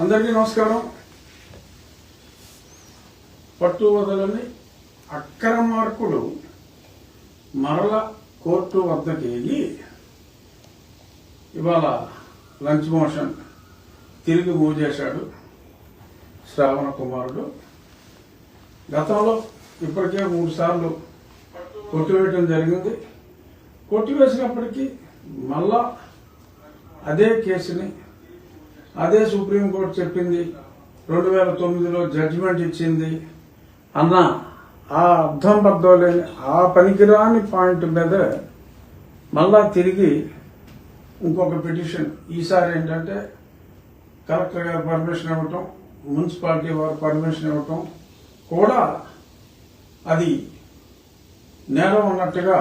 అందరికీ నమస్కారం. పట్టు వదలని అక్రమార్కుడు మరల కోర్టు వద్దకి వెళ్ళి ఇవాళ లంచ్ మోషన్ తిరిగి మూవ్ చేశాడు శ్రావణ కుమారుడు. గతంలో ఇప్పటికే 3 సార్లు కొట్టివేయడం జరిగింది. కొట్టివేసినప్పటికీ మళ్ళా అదే కేసుని అదే సుప్రీంకోర్టు చెప్పింది, 2009లో జడ్జిమెంట్ ఇచ్చింది అన్న ఆ అర్థం బద్దం లేని ఆ పనికిరాని పాయింట్ మీద మళ్ళా తిరిగి ఇంకొక పిటిషన్. ఈసారి ఏంటంటే కలెక్టర్ గారు పర్మిషన్ ఇవ్వటం, మున్సిపాలిటీ వారు పర్మిషన్ ఇవ్వటం కూడా అది నేరం ఉన్నట్టుగా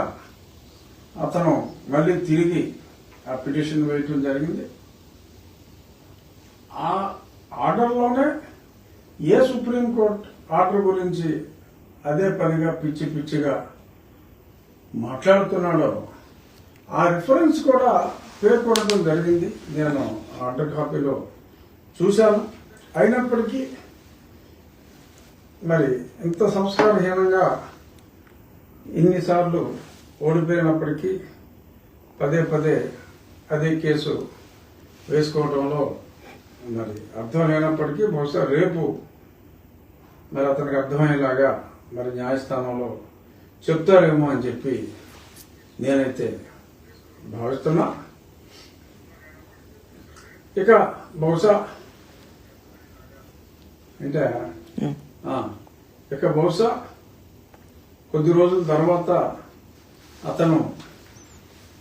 అతను మళ్ళీ తిరిగి ఆ పిటిషన్ వేయటం జరిగింది. ఆ ఆర్డర్లోనే ఏ సుప్రీంకోర్టు ఆర్డర్ గురించి అదే పనిగా పిచ్చి పిచ్చిగా మాట్లాడుతున్నాడో ఆ రిఫరెన్స్ కూడా పేర్కొనడం జరిగింది. నేను ఆర్డర్ కాపీలో చూశాను. అయినప్పటికీ మరి ఇంత సంస్కారహీనంగా ఇన్నిసార్లు ఓడిపోయినప్పటికీ పదే పదే అదే కేసు వేసుకోవడంలో మరి అర్థం లేనప్పటికీ బహుశా రేపు మరి అతనికి అర్థమయ్యేలాగా మరి న్యాయస్థానంలో చెప్తారేమో అని చెప్పి నేనైతే భావిస్తున్నా. ఇక బహుశా అంటే కొద్ది రోజుల తర్వాత అతను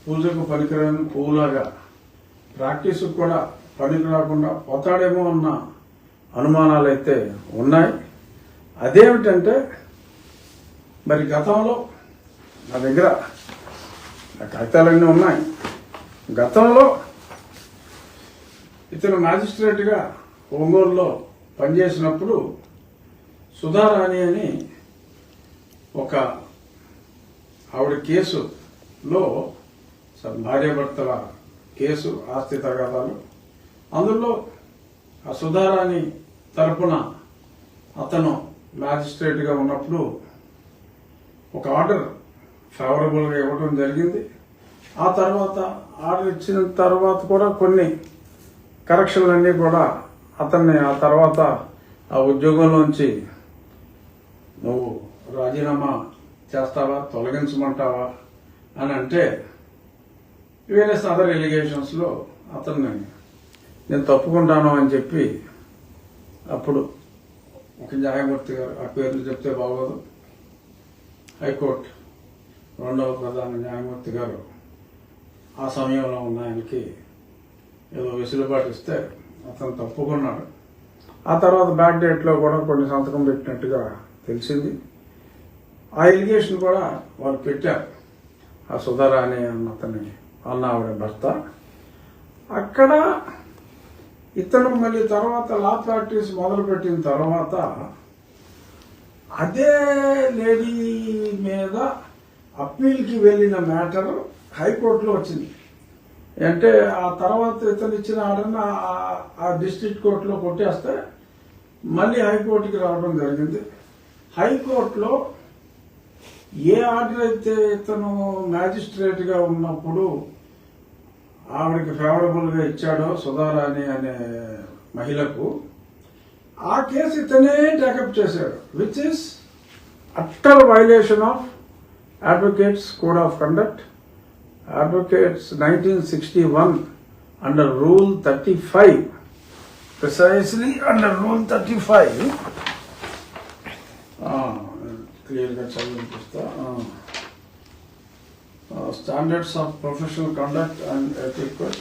పూజకు పనికిరాని పువ్వులాగా ప్రాక్టీస్ కూడా పనికి రాకుండా పోతాడేమో అన్న అనుమానాలు అయితే ఉన్నాయి. అదేమిటంటే మరి గతంలో నా దగ్గర కాగితాలన్నీ ఉన్నాయి. గతంలో ఇతను మ్యాజిస్ట్రేట్గా ఒంగోలులో పనిచేసినప్పుడు సుధారాణి అని ఒక ఆవిడ కేసులో భార్యాభర్తల కేసు, ఆస్తి తగాదాలు, అందులో ఆ సుధారాణి తరపున అతను మ్యాజిస్ట్రేట్గా ఉన్నప్పుడు ఒక ఆర్డర్ ఫేవరబుల్గా ఇవ్వడం జరిగింది. ఆ తర్వాత ఆర్డర్ ఇచ్చిన తర్వాత కూడా కొన్ని కరెక్షన్లన్నీ కూడా అతన్ని ఆ తర్వాత ఆ ఉద్యోగంలోంచి నువ్వు రాజీనామా చేస్తావా, తొలగించమంటావా అని అంటే వేరియస్ అదర్ ఎలిగేషన్స్లో అతన్ని నేను తప్పుకుంటాను అని చెప్పి అప్పుడు ఒక న్యాయమూర్తి గారు, ఆ పేర్లు చెప్తే బాగోదు, హైకోర్టు 2వ ప్రధాన న్యాయమూర్తి గారు ఆ సమయంలో ఉన్న ఆయనకి ఏదో వెసులుబాటు ఇస్తే అతను తప్పుకున్నాడు. ఆ తర్వాత బ్యాక్ డేట్లో కూడా కొన్ని సంతకం పెట్టినట్టుగా తెలిసింది. ఆ ఎలిగేషన్ కూడా వాళ్ళు పెట్టారు. ఆ సుధారాణి అన్న ఆవిడ భర్త. అక్కడ ఇతను మళ్ళీ తర్వాత లా ప్రాక్టీస్ మొదలుపెట్టిన తర్వాత అదే లేడీ మీద అప్పీల్కి వెళ్ళిన మ్యాటర్ హైకోర్టులో వచ్చింది. అంటే ఆ తర్వాత ఇతను ఇచ్చిన ఆర్డర్ని ఆ డిస్ట్రిక్ట్ కోర్టులో కొట్టేస్తే మళ్ళీ హైకోర్టుకి రావడం జరిగింది. హైకోర్టులో ఏ ఆర్డర్ అయితే ఇతను మ్యాజిస్ట్రేట్గా ఉన్నప్పుడు ఆవిడకి ఫేవరబుల్గా ఇచ్చాడో సుధారాణి అనే మహిళకు, ఆ కేసు ఇతనే టేకప్ చేశాడు, which is utter violation of advocates code of conduct, Advocates 1961 under Rule 35, precisely under Rule 35, clearly standards of professional conduct and etiquette.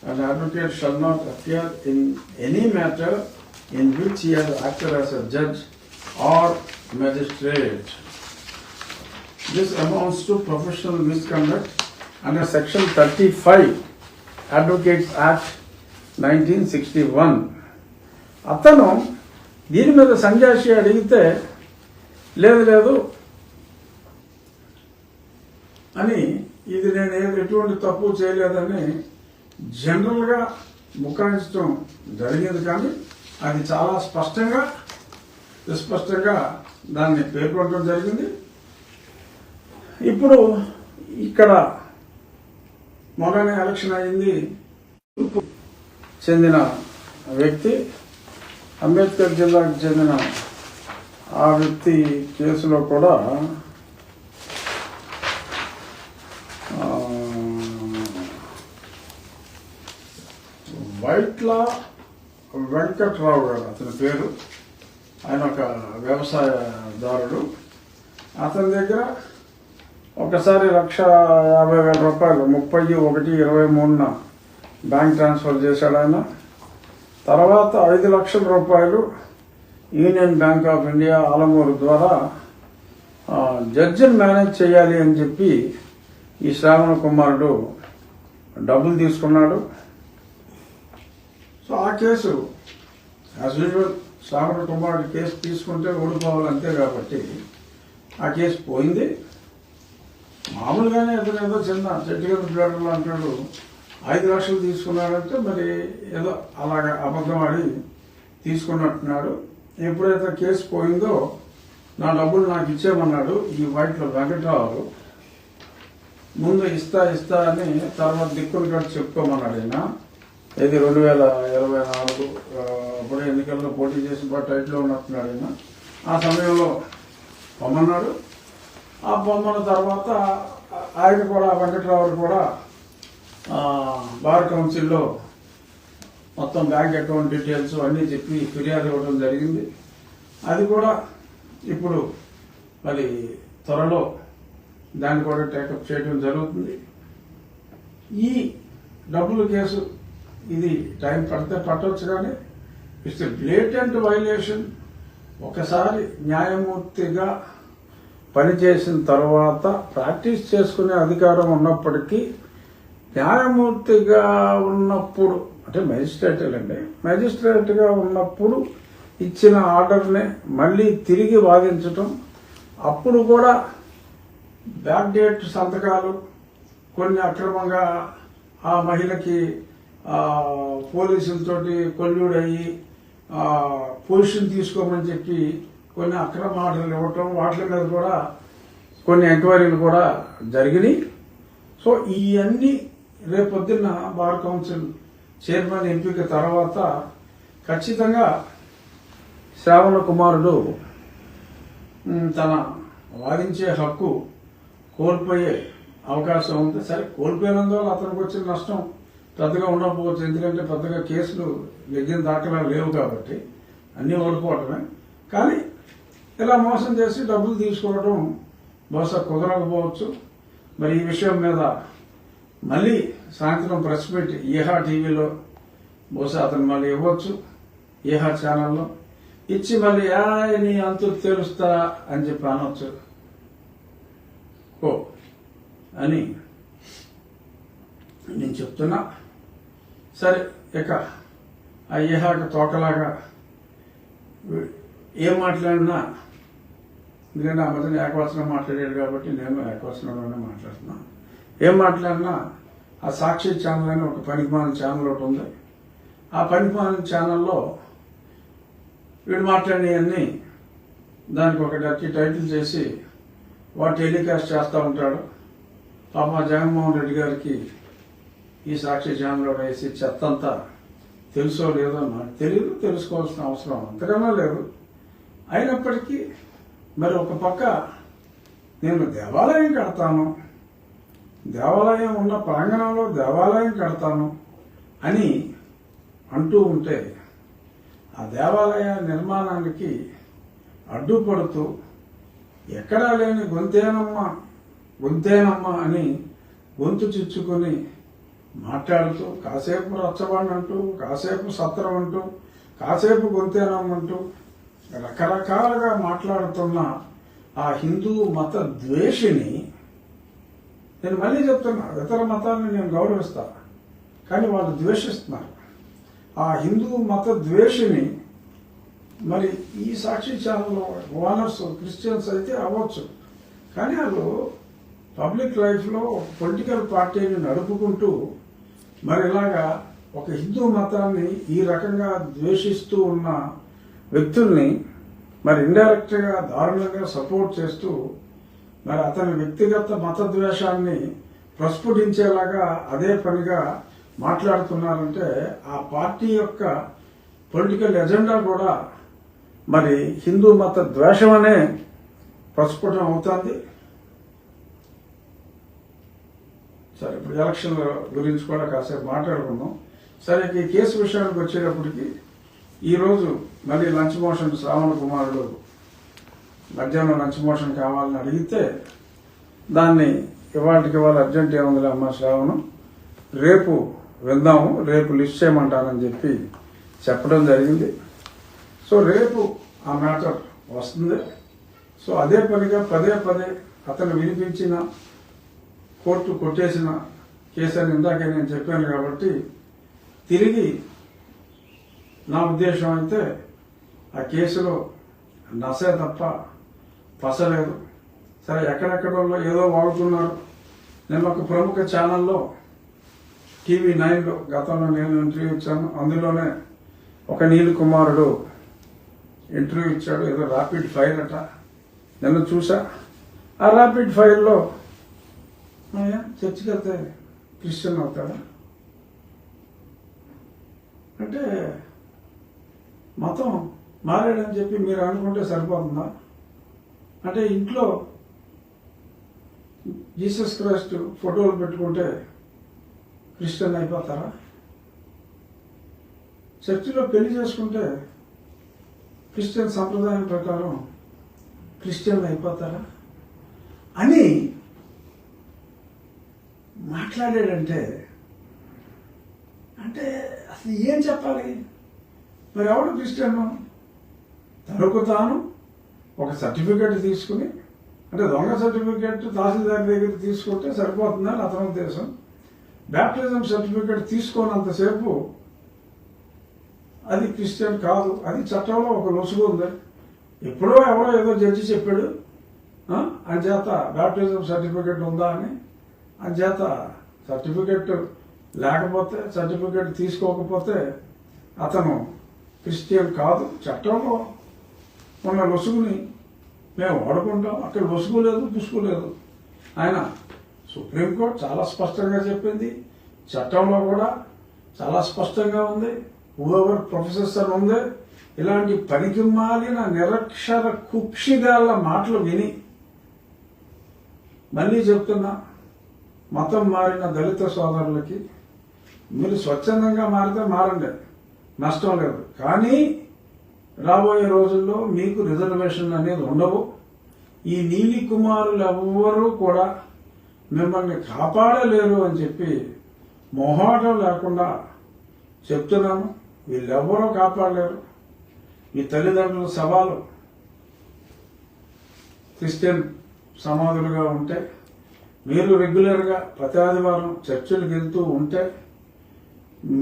An advocate shall not appear in any matter in which he has acted as a judge or magistrate. This amounts to professional misconduct under Section 35 Advocates Act 1961. అతను దీని మీద సంజాషి అడిగితే లేదు అని, ఇది నేను ఎటువంటి తప్పు చేయలేదని జనరల్గా బుకాయించడం జరిగింది, కానీ అది చాలా స్పష్టంగా విస్పష్టంగా దాన్ని పేర్కొనడం జరిగింది. ఇప్పుడు ఇక్కడ మొన్ననే ఎలక్షన్ అయింది, చెందిన వ్యక్తి అంబేద్కర్ జిల్లాకు చెందిన ఆ వ్యక్తి కేసులో కూడా వైట్ల వెంకట్రావు గారు అతని పేరు. ఆయన ఒక వ్యవసాయదారుడు. అతని దగ్గర ఒకసారి 1,50,000 రూపాయలు 30/1/23 బ్యాంక్ ట్రాన్స్ఫర్ చేశాడు ఆయన. తర్వాత 5 లక్షల రూపాయలు union bank of India Alamuru ద్వారా జడ్జిని మేనేజ్ చేయాలి అని చెప్పి ఈ శ్రావణ కుమారుడు డబ్బులు తీసుకున్నాడు. సో ఆ కేసు యాజ్ యూజువల్ శ్రావణ కుమారుడు కేసు తీసుకుంటే ఓడిపోవాలి అంతే, కాబట్టి ఆ కేసు పోయింది. మామూలుగానే అతను ఏదో చిన్న చెట్టుగా పేడలు అంటాడు 5 లక్షలు తీసుకున్నాడంటే మరి ఏదో అలాగా అబద్ధం ఆడి తీసుకున్నట్టున్నాడు. ఎప్పుడైతే కేసు పోయిందో నా డబ్బులు నాకు ఇచ్చేయమన్నాడు ఈ వైట్ల వెంకట్రావు. ముందు ఇస్తా అని తర్వాత దిక్కులు కట్టి చెప్పుకోమన్నాడు ఆయన. ఇది 2024 అప్పుడు ఎన్నికల్లో పోటీ చేసి టైట్లో ఉన్నట్టున్నాడు ఆయన. ఆ సమయంలో పొమ్మన్నాడు. ఆ పొమ్మన్న తర్వాత ఆయన కూడా వెంకట్రావు కూడా బార్ కౌన్సిల్లో మొత్తం బ్యాంక్ అకౌంట్ డీటెయిల్స్ అన్నీ చెప్పి ఫిర్యాదు ఇవ్వడం జరిగింది. అది కూడా ఇప్పుడు మరి త్వరలో దాన్ని కూడా టేకప్ చేయడం జరుగుతుంది. ఈ డబ్బుల కేసు ఇది టైం పడితే పట్టవచ్చు, కానీ ఇట్స్ బ్లేటెంట్ వైలేషన్. ఒకసారి న్యాయమూర్తిగా పనిచేసిన తర్వాత ప్రాక్టీస్ చేసుకునే అధికారం ఉన్నప్పటికీ న్యాయమూర్తిగా ఉన్నప్పుడు అంటే మెజిస్ట్రేట్గా ఉన్నప్పుడు ఇచ్చిన ఆర్డర్ని మళ్ళీ తిరిగి వాదించటం, అప్పుడు కూడా బ్యాక్డేట్ సంతకాలు కొన్ని అక్రమంగా ఆ మహిళకి పోలీసులతోటి కొల్లుడయ్యి పొజిషన్ తీసుకోమని చెప్పి కొన్ని అక్రమ ఆర్డర్లు ఇవ్వటం, వాటి మీద కూడా కొన్ని ఎంక్వైరీలు కూడా జరిగినాయి. సో ఇవన్నీ రేపొద్దున్న బార్ కౌన్సిల్ చైర్మన్ ఎంపిక తర్వాత ఖచ్చితంగా శ్రావణ కుమారుడు తన వాదించే హక్కు కోల్పోయే అవకాశం ఉంది. సరే, కోల్పోయినందువల్ల అతనికి వచ్చిన నష్టం పెద్దగా ఉండకపోవచ్చు, ఎందుకంటే పెద్దగా కేసులు నెగ్గిన దాఖలాలు లేవు కాబట్టి అన్నీ ఓడిపోవటమే. కానీ ఇలా మోసం చేసి డబ్బులు తీసుకోవడం బహుశా కుదరకపోవచ్చు. మరి ఈ విషయం మీద మళ్ళీ సాయంత్రం ప్రెస్ మీట్ ఈహా టీవీలో బహుశా అతను మళ్ళీ ఇవ్వచ్చు, ఈహా ఛానల్లో ఇచ్చి మళ్ళీ నీ అంతు తెలుస్తా అని చెప్పి అనొచ్చు అని నేను చెప్తున్నా. సరే, ఇక ఆ ఈహాకి తోకలాగా ఏం మాట్లాడినా, ఎందుకంటే ఆ మధ్యన ఏకవచనం మాట్లాడాడు కాబట్టి నేను ఏకవచనంలోనే మాట్లాడుతున్నా. ఏం మాట్లాడినా ఆ సాక్షి ఛానల్ అని ఒక పనికిమాలిన ఛానల్ ఒకటి ఉంది. ఆ పనికిమాలిన ఛానల్లో వీడు మాట్లాడినవన్నీ దానికి ఒక డర్టీ టైటిల్ చేసి వాడు టెలికాస్ట్ చేస్తూ ఉంటాడు. పాప జగన్మోహన్ రెడ్డి గారికి ఈ సాక్షి ఛానల్లో వేసి చెత్తంతా తెలుసో లేదో నాకు తెలియదు, తెలుసుకోవాల్సిన అవసరం అంతకన్నా లేదు. అయినప్పటికీ మరి ఒక పక్క నేను దేవాలయం కడతాను, దేవాలయం ఉన్న ప్రాంగణంలో దేవాలయం కడతాను అని అంటూ ఉంటే ఆ దేవాలయ నిర్మాణానికి అడ్డుపడుతూ ఎక్కడా లేని గొంతేనమ్మ అని గొంతు చిచ్చుకొని మాట్లాడుతూ కాసేపు రచ్చబండి అంటూ, కాసేపు సత్రం అంటూ, కాసేపు గొంతేనమ్మంటూ రకరకాలుగా మాట్లాడుతున్న ఆ హిందూ మత ద్వేషిని, నేను మళ్ళీ చెప్తున్నా, ఇతర మతాన్ని నేను గౌరవిస్తా, కానీ వాళ్ళు ద్వేషిస్తున్నారు. ఆ హిందూ మత ద్వేషిని మరి ఈ సాక్షి ఛానల్ ఓనర్స్ క్రిస్టియన్స్ అయితే అవ్వచ్చు, కానీ వాళ్ళు పబ్లిక్ లైఫ్లో పొలిటికల్ పార్టీని నడుపుకుంటూ మరి ఇలాగా ఒక హిందూ మతాన్ని ఈ రకంగా ద్వేషిస్తూ ఉన్న వ్యక్తుల్ని మరి ఇండైరెక్ట్గా దారుణంగా సపోర్ట్ చేస్తూ మరి అతని వ్యక్తిగత మత ద్వేషాన్ని ప్రస్ఫుటించేలాగా అదే పనిగా మాట్లాడుతున్నారంటే ఆ పార్టీ యొక్క పొలిటికల్ ఎజెండా కూడా మరి హిందూ మత ద్వేషం అనే ప్రస్ఫుటం అవుతుంది. సరే, ఇప్పుడు ఎలక్షన్ల గురించి కూడా కాసేపు మాట్లాడుకుందాం. సరే, ఈ కేసు విషయానికి వచ్చేటప్పటికి ఈరోజు మళ్ళీ లంచ్ మోషన్ శ్రావణ కుమారుడు మధ్యాహ్నం లంచ్ మోషన్ కావాలని అడిగితే దాన్ని ఇవాళకి ఇవాళ అర్జెంట్ ఏముందిలే అమ్మ శ్రావణం, రేపు వెళ్దాము, రేపు లిస్ట్ చేయమంటానని చెప్పి చెప్పడం జరిగింది. సో రేపు ఆ మ్యాటర్ వస్తుంది. సో అదే పనిగా పదే పదే అతను వినిపించిన కోర్టు కొట్టేసిన కేసు అని ఇందాకే నేను చెప్పాను కాబట్టి తిరిగి నా ఉద్దేశం అయితే ఆ కేసులో నసే తప్ప పసలేదు. సరే, ఎక్కడెక్కడో ఏదో వాడుతున్నారు. నేను ఒక ప్రముఖ ఛానల్లో TV9లో గతంలో నేను ఇంటర్వ్యూ ఇచ్చాను. అందులోనే ఒక నీల్ కుమారుడు ఇంటర్వ్యూ ఇచ్చాడు. ఏదో ర్యాపిడ్ ఫైర్ అట. నిన్న చూసా. ఆ ర్యాపిడ్ ఫైర్లో చర్చికి వెళ్తే క్రిస్టియన్ అవుతాడా అంటే మతం మారాడని చెప్పి మీరు అనుకుంటే సరిపోతుందా? అంటే ఇంట్లో జీసస్ క్రైస్ట్ ఫోటోలు పెట్టుకుంటే క్రిస్టియన్ అయిపోతారా? చర్చిలో పెళ్లి చేసుకుంటే క్రిస్టియన్ సంప్రదాయం ప్రకారం క్రిస్టియన్ అయిపోతారా అని మాట్లాడాడంటే అంటే అసలు ఏం చెప్పాలి? మరి ఎవడు క్రిస్టియన్? తనకు తాను ఒక సర్టిఫికేట్ తీసుకుని, అంటే దొంగ సర్టిఫికేట్ తహసీల్దార్ దగ్గర తీసుకుంటే సరిపోతుందని అతని ఉద్దేశం. బ్యాప్టిజం సర్టిఫికేట్ తీసుకోనంతసేపు అది క్రిస్టియన్ కాదు. అది చట్టంలో ఒక లొసుగు ఉంది. ఎప్పుడో ఎవరో ఏదో జడ్జి చెప్పాడు అంచేత బ్యాప్టిజం సర్టిఫికేట్ ఉందా అని. అంచేత సర్టిఫికేట్ లేకపోతే, సర్టిఫికేట్ తీసుకోకపోతే అతను క్రిస్టియన్ కాదు. చట్టంలో ఉన్న లొసుగుని మేము వాడుకుంటాం. అక్కడ లొసుగు లేదు, పుసుగు లేదు. ఆయన సుప్రీంకోర్టు చాలా స్పష్టంగా చెప్పింది. చట్టంలో కూడా చాలా స్పష్టంగా ఉంది. హూఎవర్ ప్రొఫెసర్స్ అని ఉంది. ఇలాంటి పనికి మాలిన నిరక్షర కుక్షిగాళ్ళ మాటలు విని మళ్ళీ చెప్తున్నా, మతం మారిన దళిత సోదరులకి మీరు స్వచ్ఛందంగా మారితే మారండి, నష్టం లేదు. కానీ రాబోయే రోజుల్లో మీకు రిజర్వేషన్ అనేది ఉండవు. ఈ నీలి కుమారులు ఎవ్వరూ కూడా మిమ్మల్ని కాపాడలేరు అని చెప్పి మొహాటం లేకుండా చెప్తున్నాను. వీళ్ళెవ్వరూ కాపాడలేరు. మీ తల్లిదండ్రుల శవాలు క్రిస్టియన్ సమాధులుగా ఉంటే, మీరు రెగ్యులర్గా ప్రతి ఆదివారం చర్చిలకు వెళ్తూ ఉంటే,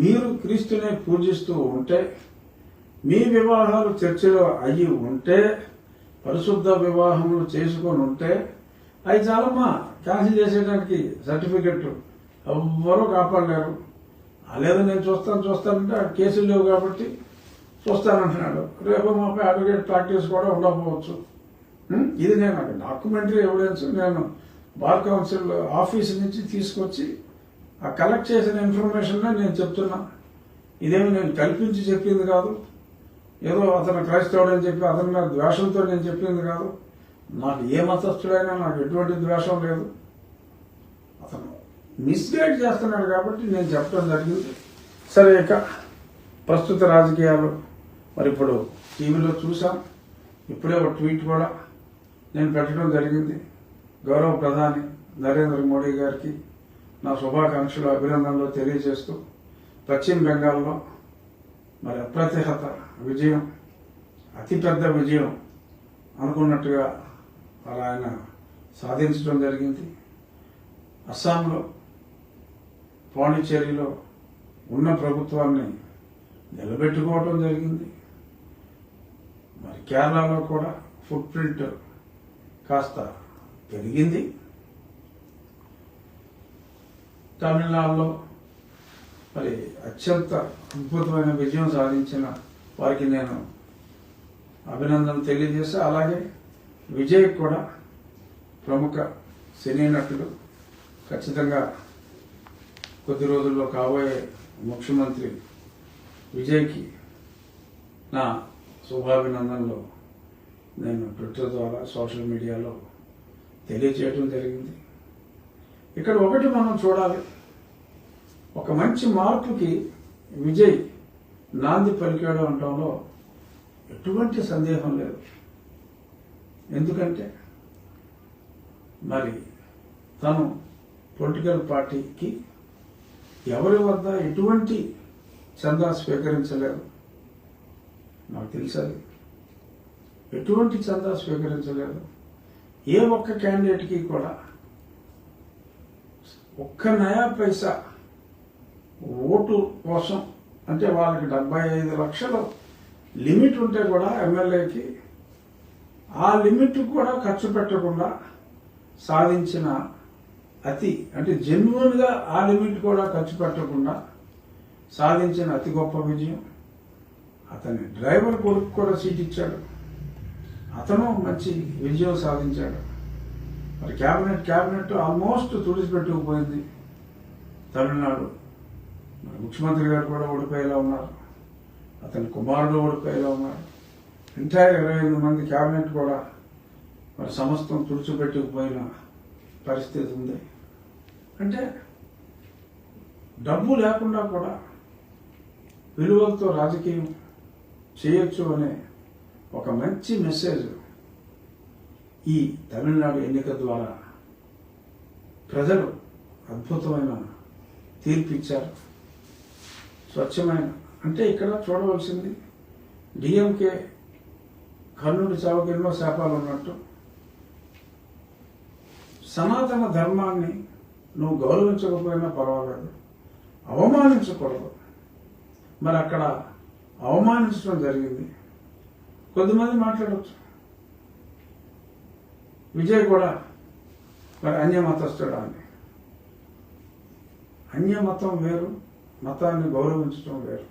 మీరు క్రీస్తునే పూజిస్తూ ఉంటే, మీ వివాహాలు చర్చిలో అయ్యి ఉంటే, పరిశుద్ధ వివాహములు చేసుకొని ఉంటే, అవి చాలమ్మా క్యాన్సిల్ చేసేయడానికి సర్టిఫికెట్ ఎవ్వరూ కాపాడలేరు. లేదు నేను చూస్తానంటే కేసులు లేవు కాబట్టి చూస్తానంటున్నాడు. రేపు మాపై అడ్వకేట్ ప్రాక్టీస్ కూడా ఉండకపోవచ్చు. ఇది నేను డాక్యుమెంటరీ ఎవిడెన్స్ నేను బార్ కౌన్సిల్ ఆఫీస్ నుంచి తీసుకొచ్చి ఆ కలెక్ట్ చేసిన ఇన్ఫర్మేషన్ నేను చెప్తున్నా. ఇదేమి నేను కల్పించి చెప్పింది కాదు. ఏదో అతను క్రైస్తవుడని చెప్పి అతని మీద ద్వేషంతో నేను చెప్పింది కాదు. నాకు ఏ మతస్థుడైనా నాకు ఎటువంటి ద్వేషం లేదు. అతను మిస్గైడ్ చేస్తున్నాడు కాబట్టి నేను చెప్పడం జరిగింది. సరే, ఇక ప్రస్తుత రాజకీయాలు మరి ఇప్పుడు టీవీలో చూసాం. ఇప్పుడే ఒక ట్వీట్ కూడా నేను పెట్టడం జరిగింది. గౌరవ ప్రధాని నరేంద్ర మోడీ గారికి నా శుభాకాంక్షలు, అభినందనలు తెలియజేస్తూ పశ్చిమ బెంగాల్లో మరి అప్రతిహత విజయం, అతిపెద్ద విజయం అనుకున్నట్టుగా మరి ఆయన సాధించడం జరిగింది. అస్సాంలో పాండిచ్చేరిలో ఉన్న ప్రభుత్వాన్ని నిలబెట్టుకోవడం జరిగింది. మరి కేరళలో కూడా ఫుట్ ప్రింట్ కాస్త పెరిగింది. తమిళనాడులో మరి అత్యంత అద్భుతమైన విజయం సాధించిన వారికి నేను అభినందన తెలియజేస్తే, అలాగే విజయ్ కూడా ప్రముఖ సినీ నటుడు, ఖచ్చితంగా కొద్ది రోజుల్లో కాబోయే ముఖ్యమంత్రి విజయ్కి నా శుభాభినందనలు నేను ట్విట్టర్ ద్వారా సోషల్ మీడియాలో తెలియజేయడం జరిగింది. ఇక్కడ ఒకటి మనం చూడాలి, ఒక మంచి మార్పుకి విజయ్ నాంది పలికాడు అనటంలో ఎటువంటి సందేహం లేదు. ఎందుకంటే మరి తను పొలిటికల్ పార్టీకి ఎవరి వద్ద ఎటువంటి చందా స్వీకరించలేదు, నాకు తెలుసది. ఎటువంటి చందా స్వీకరించలేదు. ఏ ఒక్క క్యాండిడేట్కి కూడా ఒక్క నయా పైసా ఓటు కోసం, అంటే వాళ్ళకి 75 లక్షలు లిమిట్ ఉంటే కూడా ఎమ్మెల్యేకి ఆ లిమిట్ కూడా ఖర్చు పెట్టకుండా సాధించిన అంటే జెన్యున్గా ఆ లిమిట్ కూడా ఖర్చు పెట్టకుండా సాధించిన అతి గొప్ప విజయం. అతని డ్రైవర్ కొడుకు కూడా సీట్ ఇచ్చాడు, అతను మంచి విజయం సాధించాడు. మరి క్యాబినెట్ ఆల్మోస్ట్ తుడిచిపెట్టుకుపోయింది తమిళనాడు. మరి ముఖ్యమంత్రి గారు కూడా ఓడిపోయేలా ఉన్నారు, అతని కుమారుడు ఓడిపోయేలా ఉన్నారు. ఎంటైర్ 28 మంది క్యాబినెట్ కూడా మరి సమస్తం తుడిచిపెట్టుకుపోయిన పరిస్థితి ఉంది. అంటే డబ్బు లేకుండా కూడా విలువలతో రాజకీయం చేయొచ్చు అనే ఒక మంచి మెసేజ్ ఈ తమిళనాడు ఎన్నిక ద్వారా ప్రజలు అద్భుతమైన తీర్పిచ్చారు. స్వచ్ఛమైన, అంటే ఇక్కడ చూడవలసింది డిఎంకే కర్ణుడి చావుకి ఎన్నో శాపాలు ఉన్నట్టు సనాతన ధర్మాన్ని నువ్వు గౌరవించకపోయినా పర్వాలేదు, అవమానించకూడదు. మరి అక్కడ అవమానించడం జరిగింది. కొద్దిమంది మాట్లాడవచ్చు, విజయ్ కూడా మరి అన్యమతస్తుడా అని. అన్యమతం వేరు, మతాన్ని గౌరవించడం వేరు.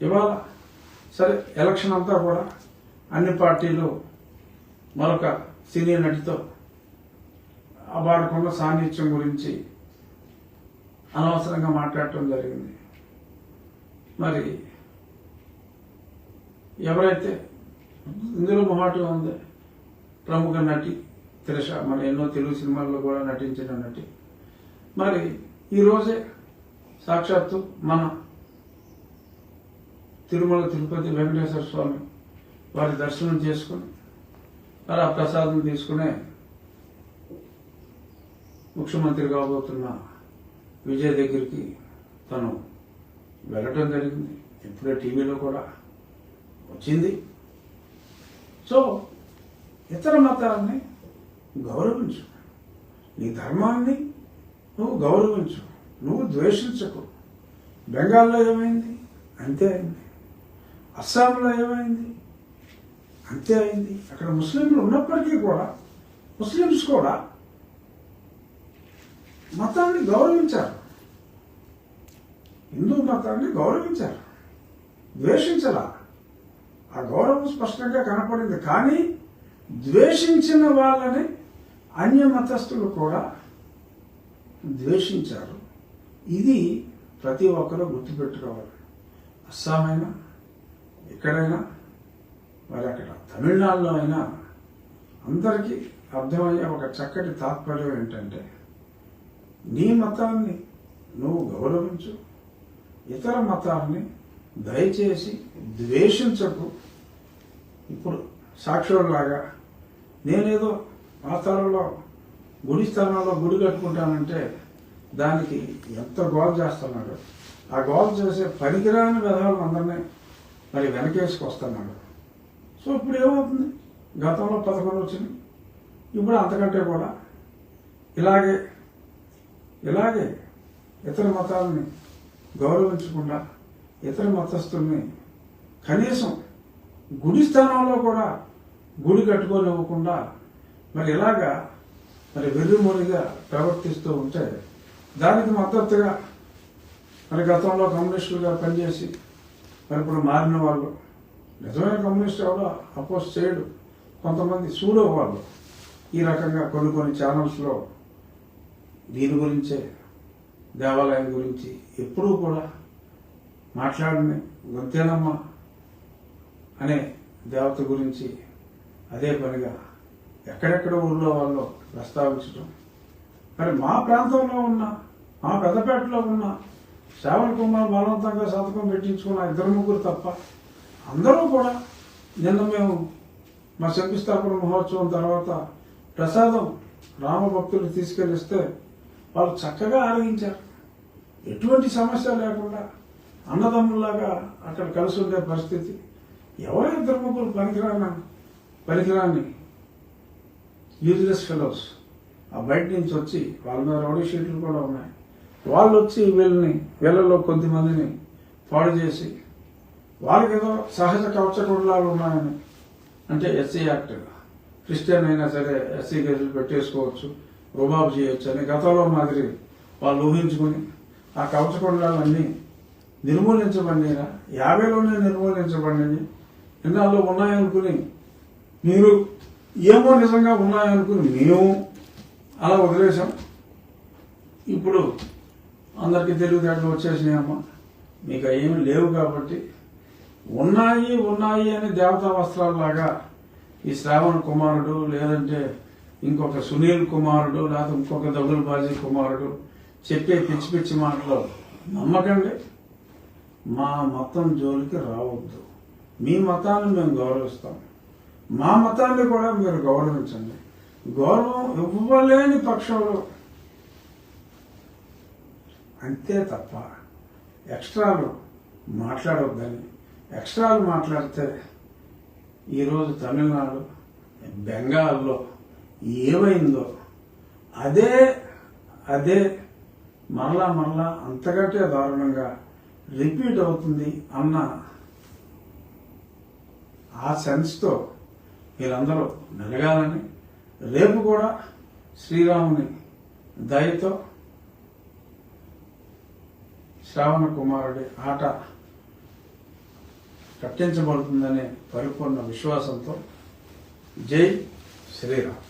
ఇవాళ సరే ఎలక్షన్ అంతా కూడా అన్ని పార్టీలు మరొక సినీ నటితో వాడుకున్న సాన్నిధ్యం గురించి అనవసరంగా మాట్లాడటం జరిగింది. మరి ఎవరైతే ఇందులో మొహాటుగా ఉంది ప్రముఖ నటి త్రిష, మరి ఎన్నో తెలుగు సినిమాల్లో కూడా నటించిన నటి, మరి ఈరోజే సాక్షాత్తు మన తిరుమల తిరుపతి వెంకటేశ్వర స్వామి వారి దర్శనం చేసుకుని మరి ఆ ప్రసాదం తీసుకునే ముఖ్యమంత్రి కాబోతున్న విజయ్ దగ్గరికి తను వెళ్ళటం జరిగింది. ఇప్పుడే టీవీలో కూడా వచ్చింది. సో ఇతర మతాలని గౌరవించు, నీ ధర్మాన్ని నువ్వు గౌరవించు, నువ్వు ద్వేషించకు. బెంగాల్లో ఏమైంది అంతే అయింది, అస్సాంలో ఏమైంది అంతే అయింది. అక్కడ ముస్లింలు ఉన్నప్పటికీ కూడా ముస్లిమ్స్ కూడా మతాన్ని గౌరవించారు, హిందూ మతాన్ని గౌరవించారు, ద్వేషించలా. ఆ గౌరవం స్పష్టంగా కనపడింది. కానీ ద్వేషించిన వాళ్ళని అన్య మతస్థులు కూడా ద్వేషించారు. ఇది ప్రతి ఒక్కరూ గుర్తుపెట్టుకోవాలి. అస్సామైనా ఎక్కడైనా, మరి అక్కడ తమిళనాడులో అయినా అందరికీ అర్థమయ్యే ఒక చక్కటి తాత్పర్యం ఏంటంటే, నీ మతాన్ని నువ్వు గౌరవించు, ఇతర మతాన్ని దయచేసి ద్వేషించకు. ఇప్పుడు సాక్షులాగా నేనేదో ఆ స్థలంలో గుడి స్థానంలో గుడి కట్టుకుంటానంటే దానికి ఎంత గోల్ చేస్తున్నాడు. ఆ గోల్ చేసే పనికిరాని విధానం అందరినీ మరి వెనకేసుకొస్తున్నాడు. సో ఇప్పుడు ఏమవుతుంది, గతంలో 11 వచ్చింది, ఇప్పుడు అంతకంటే కూడా ఇలాగే ఇతర మతాలని గౌరవించకుండా, ఇతర మతస్థుల్ని కనీసం గుడి స్థానంలో కూడా గుడి కట్టుకోనివ్వకుండా మరి ఇలాగా మరి వెర్రిమొరిగా ప్రవర్తిస్తూ ఉంటే దానికి మద్దతుగా మరి గతంలో కమ్యూనిస్టులుగా పనిచేసి మరి ఇప్పుడు మారిన వాళ్ళు, నిజమైన కమ్యూనిస్ట్ ఎవడో అపోజ్ చేయడు, కొంతమంది సూడో వాళ్ళు ఈ రకంగా కొన్ని ఛానల్స్లో దీని గురించే, దేవాలయం గురించి ఎప్పుడూ కూడా మాట్లాడని గొంతేనమ్మ అనే దేవత గురించి అదే పనిగా ఎక్కడెక్కడ ఊళ్ళో వాళ్ళు ప్రస్తావించడం. మరి మా ప్రాంతంలో ఉన్న, మా పెద్దపేటలో ఉన్న శ్రావణ్ కుమార్ బలవంతంగా సంతకం పెట్టించుకున్న 2-3 తప్ప అందరూ కూడా నిన్న మేము మా శంకుస్థాపన మహోత్సవం తర్వాత ప్రసాదం రామభక్తులు తీసుకెళ్ళిస్తే వాళ్ళు చక్కగా ఆరగించారు. ఎటువంటి సమస్య లేకుండా అన్నదమ్ముల్లాగా అక్కడ కలిసి ఉండే పరిస్థితి. ఎవరో 2-3 పనికిరాని యూజ్లెస్ ఫెలోస్ ఆ బయట నుంచి వచ్చి, వాళ్ళ మీద రౌడీ షీట్లు కూడా ఉన్నాయి, వాళ్ళు వచ్చి వీళ్ళలో కొద్దిమందిని పాడు చేసి వాళ్ళకేదో సహజ కవచకుండలాలు ఉన్నాయని, అంటే ఎస్సీ యాక్ట్, క్రిస్టియన్ అయినా సరే ఎస్సీ గదులు పెట్టేసుకోవచ్చు, రుబాబు చేయొచ్చు అని గతంలో మాదిరి వాళ్ళు ఊహించుకుని ఆ కవచకుండలాలన్నీ నిర్మూలించబడినా 50లోనే నిర్మూలించబడినవి. ఇన్నాళ్ళు ఉన్నాయనుకుని మీరు ఏమో నిజంగా ఉన్నాయనుకుని మేము అలా వదిలేసాం. ఇప్పుడు అందరికీ తెలివితేటలు వచ్చేసినాయమ్మా, మీకు ఏమి లేవు కాబట్టి ఉన్నాయి అని దేవతా వస్త్రాలలాగా ఈ శ్రావణ్ కుమారుడు, లేదంటే ఇంకొక సునీల్ కుమారుడు, లేకపోతే ఇంకొక దగులుబాజీ కుమారుడు చెప్పే పిచ్చి మాటలు నమ్మకండి. మా మతం జోలికి రావద్దు. మీ మతాన్ని మేము గౌరవిస్తాం, మా మతాన్ని కూడా మీరు గౌరవించండి. గౌరవం ఇవ్వలేని పక్షంలో అంతే తప్ప ఎక్స్ట్రాలు మాట్లాడొద్దని. ఎక్స్ట్రాలు మాట్లాడితే ఈరోజు తమిళనాడు, బెంగాల్లో ఏమైందో అదే మరలా అంతకంటే దారుణంగా రిపీట్ అవుతుంది అన్న ఆ సెన్స్తో మీరందరూ మెలగాలని, రేపు కూడా శ్రీరాముని దయతో శ్రావణ కుమారుడి ఆట కట్టించబడుతుందనే పరిపూర్ణ విశ్వాసంతో జై శ్రీరామ్.